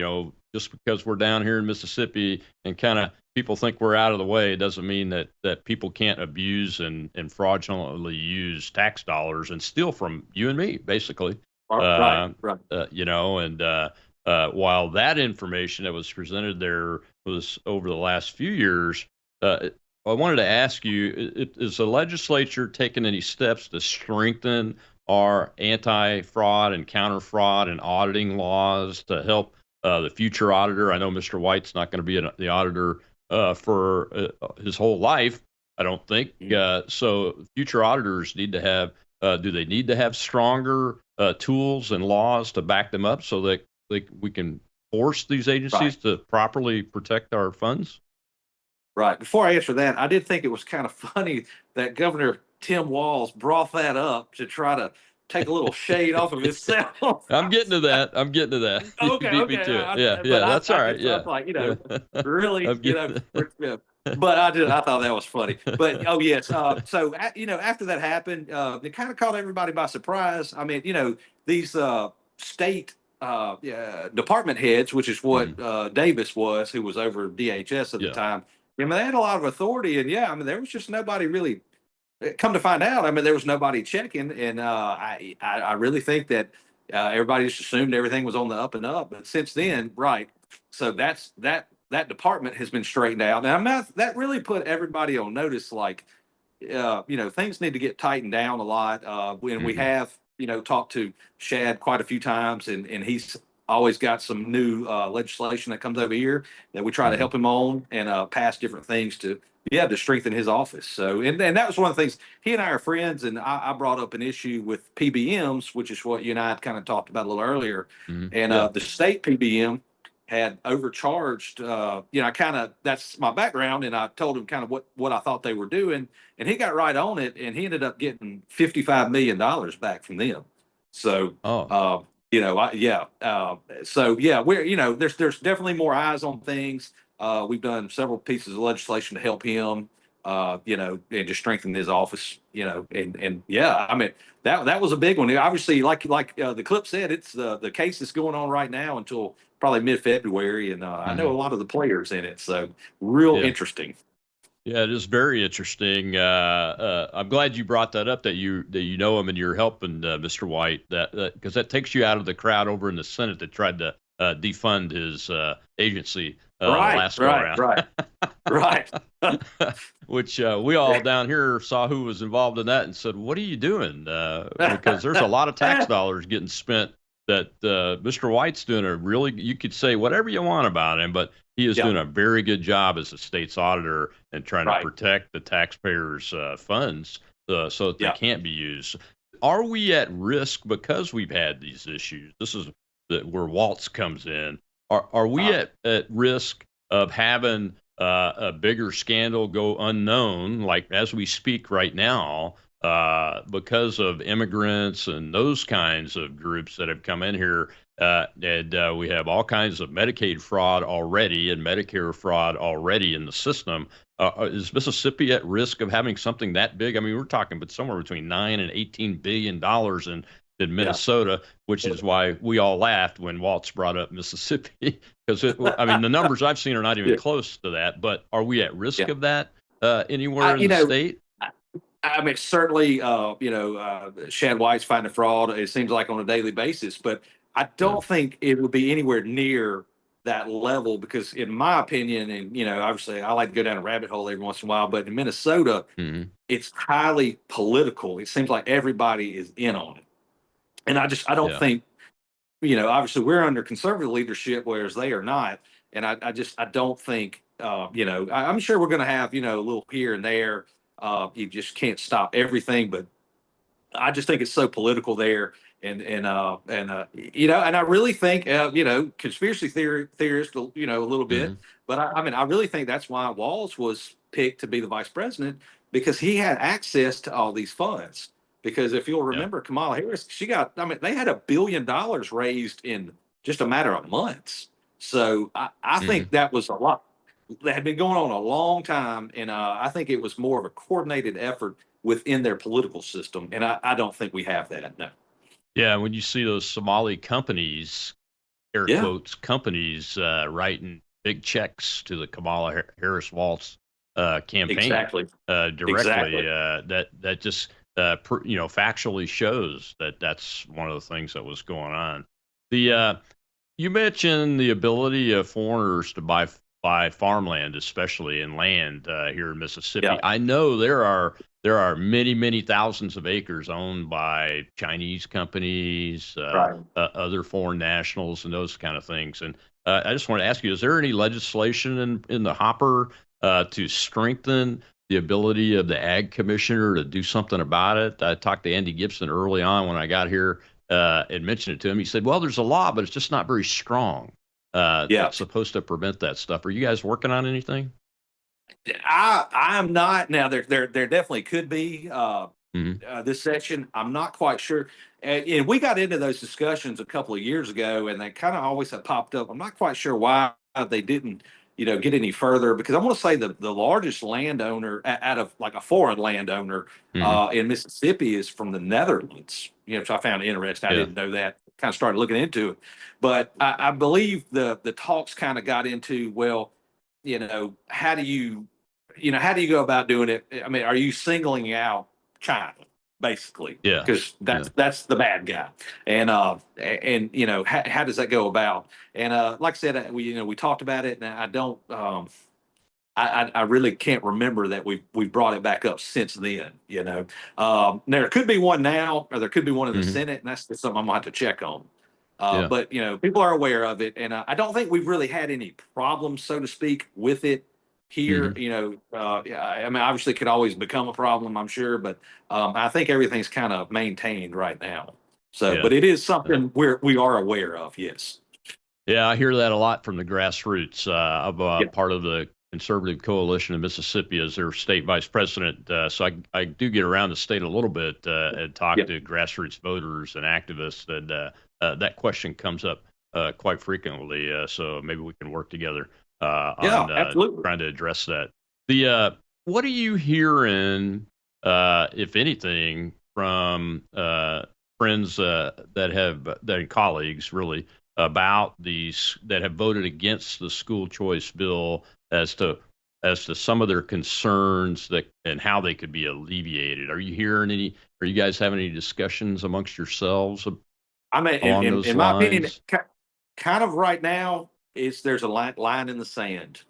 just because we're down here in Mississippi and kind of people think we're out of the way, it doesn't mean that people can't abuse and fraudulently use tax dollars and steal from you and me, basically. Right. While that information that was presented there was over the last few years, I wanted to ask you, is the legislature taking any steps to strengthen our anti-fraud and counter-fraud and auditing laws to help the future auditor? I know Mr. White's not going to be the auditor for his whole life, I don't think. So future auditors need to have, do they need to have stronger tools and laws to back them up so that we can force these agencies to properly protect our funds? Right. Before I answer that, I did think it was kind of funny that Governor Tim Walz brought that up to try to take a little shade off of himself. I'm getting to that. I'm getting to that. You Okay, beat me to it. Yeah, yeah, that's all right. I Yeah, was like, yeah. really, I'm getting. yeah. But I thought that was funny. But oh yes, so after that happened, it kind of caught everybody by surprise. I mean, these state department heads, which is what Davis was, who was over DHS at the Yeah. time. I mean, they had a lot of authority, and I mean, there was just nobody really. Come to find out, I mean, there was nobody checking, and I really think that everybody just assumed everything was on the up and up. But since then, right? So that department has been straightened out, and that really put everybody on notice. Like, things need to get tightened down a lot. When we have talked to Shad quite a few times, and he's always got some new legislation that comes over here that we try to help him on and pass different things to strengthen his office. So, and that was one of the things, he and I are friends, and I brought up an issue with PBMs, which is what you and I had kind of talked about a little earlier. And the state PBM had overcharged, that's my background. And I told him kind of what I thought they were doing, and he got right on it, and he ended up getting $55 million back from them. So, we're, there's definitely more eyes on things. We've done several pieces of legislation to help him, and just strengthen his office, and I mean, that was a big one. Obviously, like the clip said, it's the case is going on right now until probably mid-February, and I know a lot of the players in it, so real interesting. Yeah, it is very interesting. I'm glad you brought that up, that you know him and you're helping Mr. White, that because that takes you out of the crowd over in the Senate that tried to defund his agency last go around. Right. Which we all down here saw who was involved in that and said, "What are you doing?" Because there's a lot of tax dollars getting spent. That Mr. White's doing you could say whatever you want about him, but he is doing a very good job as a state's auditor and trying to protect the taxpayers' funds so that they can't be used. Are we at risk because we've had these issues? This is where Waltz comes in. Are we at risk of having a bigger scandal go unknown, like as we speak right now, because of immigrants and those kinds of groups that have come in here? And we have all kinds of Medicaid fraud already and Medicare fraud already in the system. Is Mississippi at risk of having something that big? I mean, we're talking but somewhere between $9 and $18 billion in Minnesota, which is why we all laughed when Waltz brought up Mississippi, because I mean, the numbers I've seen are not even close to that. But are we at risk of that anywhere in the state? I mean, certainly, Shad White's finding fraud, it seems like, on a daily basis, but I don't think it would be anywhere near that level, because in my opinion, and, obviously I like to go down a rabbit hole every once in a while, but in Minnesota, it's highly political. It seems like everybody is in on it. And I don't think, obviously we're under conservative leadership, whereas they are not. And I don't think, I'm sure we're going to have, a little here and there. You just can't stop everything, but I just think it's so political there. And I really think, conspiracy theorist, a little bit, but I really think that's why Walz was picked to be the vice president, because he had access to all these funds. Because if you'll remember, Kamala Harris, they had $1 billion raised in just a matter of months. So I think that was a lot that had been going on a long time. And I think it was more of a coordinated effort within their political system. And I don't think we have that. No. Yeah. When you see those Somali companies, air quotes, companies writing big checks to the Kamala Harris Waltz campaign directly, that just, factually shows that that's one of the things that was going on. You mentioned the ability of foreigners to buy farmland, especially in land here in Mississippi. I know there are many, many thousands of acres owned by Chinese companies, other foreign nationals, and those kind of things. And I just want to ask you: is there any legislation in the hopper to strengthen the ability of the ag commissioner to do something about it? I talked to Andy Gibson early on when I got here and mentioned it to him. He said, well, there's a law, but it's just not very strong. That's supposed to prevent that stuff. Are you guys working on anything? I'm not. Now, there definitely could be this session. I'm not quite sure. and we got into those discussions a couple of years ago, and they kind of always have popped up. I'm not quite sure why they didn't, get any further, because I want to say the largest landowner out of like a foreign landowner in Mississippi is from the Netherlands, which I found interesting. I Yeah. didn't know that. Kind of started looking into it, but I believe the talks kind of got into, well, how do you, how do you go about doing it? I mean, are you singling out China, basically? Yeah. Because that's the bad guy, and how does that go about? And like I said, we talked about it, and I don't, I really can't remember that we brought it back up since then. There could be one now, or there could be one in the Senate, and that's just something I'm gonna have to check on. Yeah. But people are aware of it, and I don't think we've really had any problems, so to speak, with it here. Yeah, I mean, obviously, it could always become a problem, I'm sure, but I think everything's kind of maintained right now. So, Yeah. but it is something we are aware of. Yes. Yeah, I hear that a lot from the grassroots. I'm part of the Conservative Coalition of Mississippi as their state vice president. So I do get around the state a little bit and talk to grassroots voters and activists. And that question comes up quite frequently. So maybe we can work together on trying to address that. What are you hearing, if anything, from friends that colleagues really, about these that have voted against the school choice bill as to some of their concerns and how they could be alleviated? Are you hearing any? Are you guys having any discussions amongst yourselves? I mean, in my opinion, kind of right now, there's a line in the sand.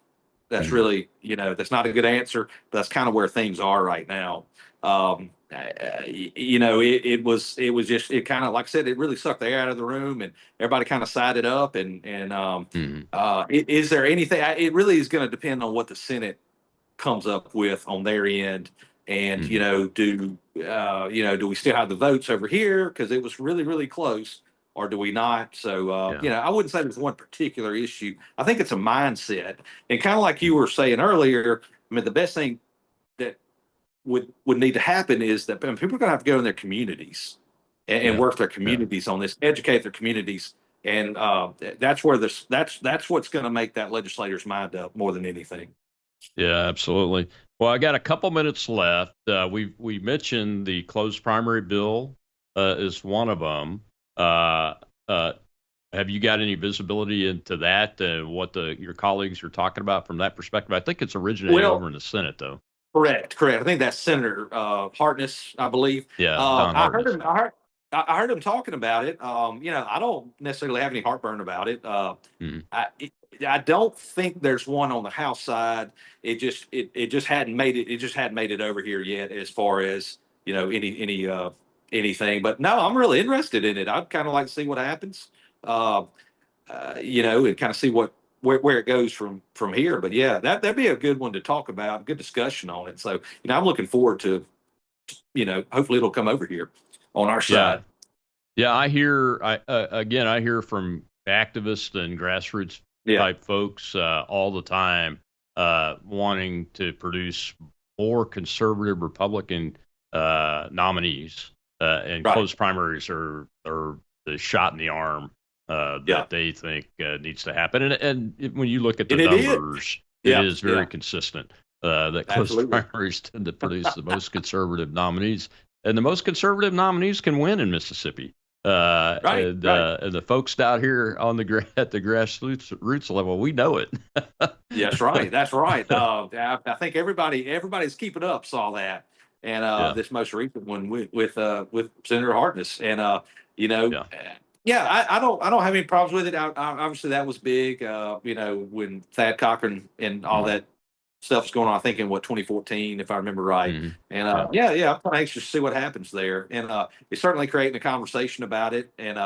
That's really, that's not a good answer, but that's kind of where things are right now. It was just, it kind of, like I said, it really sucked the air out of the room, and everybody kind of sided up. And is there anything? It really is going to depend on what the Senate comes up with on their end. And do we still have the votes over here because it was really, really close, or do we not? So I wouldn't say there's one particular issue. I think it's a mindset, and kind of like you were saying earlier. I mean, the best thing that would need to happen is that people are going to have to go in their communities and work their communities on this, educate their communities, and that's where that's what's going to make that legislator's mind up more than anything. Yeah, absolutely. Well, I got a couple minutes left. We mentioned the closed primary bill is one of them. Have you got any visibility into that? What your colleagues are talking about from that perspective? I think it's originated over in the Senate, though. Correct. I think that's Senator Hartness, I believe. Yeah, Don Hartness. I heard him talking about it. I don't necessarily have any heartburn about it. I don't think there's one on the House side. It just hadn't made it. It just hadn't made it over here yet, as far as anything. But no, I'm really interested in it. I'd kind of like to see what happens. And kind of see where it goes from here. But yeah, that'd be a good one to talk about. Good discussion on it. So I'm looking forward to hopefully it'll come over here on our side. Yeah, I hear from activists and grassroots type folks all the time wanting to produce more conservative Republican nominees, and closed primaries are the shot in the arm that they think needs to happen. And when you look at the numbers, it is very consistent that closed primaries tend to produce the most conservative nominees, and the most conservative nominees can win in Mississippi. And the folks down here at the grassroots level, we know it. That's right. I think everybody's keeping up saw that, and this most recent one with Senator Hartness, and I don't have any problems with it. Obviously, that was big. When Thad Cochran and all that stuff's going on, I think in 2014, if I remember right. And I'm kind of anxious to see what happens there. And it's certainly creating a conversation about it. And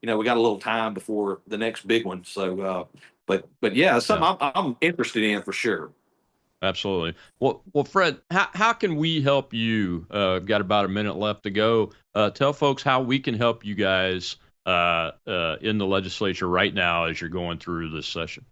we got a little time before the next big one. So, but yeah, it's something I'm interested in for sure. Absolutely. Well, Fred, how can we help you? I've got about a minute left to go. Tell folks how we can help you guys in the legislature right now as you're going through this session.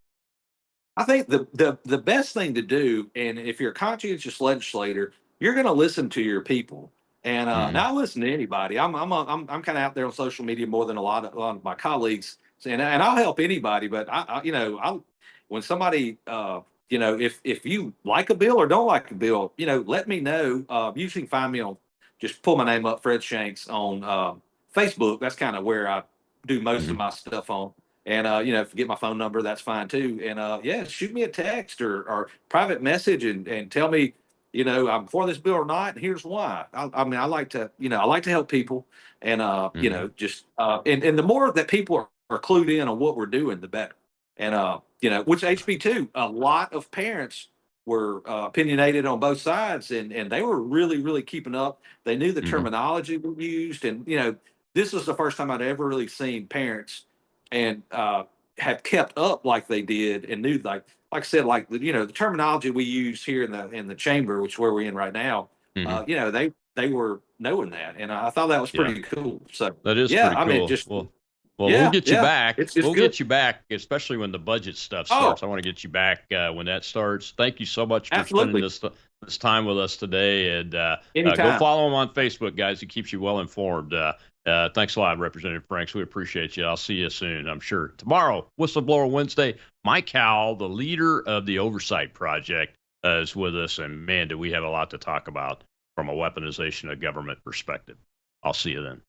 I think the best thing to do, and if you're a conscientious legislator, you're going to listen to your people, And now I listen to anybody. I'm kind of out there on social media more than a lot of my colleagues, and I'll help anybody. But when somebody if you like a bill or don't like a bill, let me know. You can find me on, just pull my name up, Fred Shanks, on Facebook. That's kind of where I do most of my stuff on. And if you get my phone number, that's fine too. And shoot me a text or private message and tell me, I'm for this bill or not, and here's why. I mean, I like to help people, and and the more that people are clued in on what we're doing, the better. And which HB2, a lot of parents were opinionated on both sides, and they were really, really keeping up. They knew the terminology we used, and this was the first time I'd ever really seen parents and have kept up like they did and knew, like I said, like the terminology we use here in the chamber, which is where we're in right now. They were knowing that, and I thought that was pretty cool. So that is yeah, pretty I mean, cool. just Well, we'll get you back. It's we'll good. get you back, especially when the budget stuff starts. I want to get you back when that starts. Thank you so much for spending this time with us today. And go follow him on Facebook, guys. He keeps you well informed. Thanks a lot, Representative Franks. We appreciate you. I'll see you soon, I'm sure. Tomorrow, Whistleblower Wednesday, Mike Howell, the leader of the Oversight Project, is with us. And man, do we have a lot to talk about from a weaponization of government perspective. I'll see you then.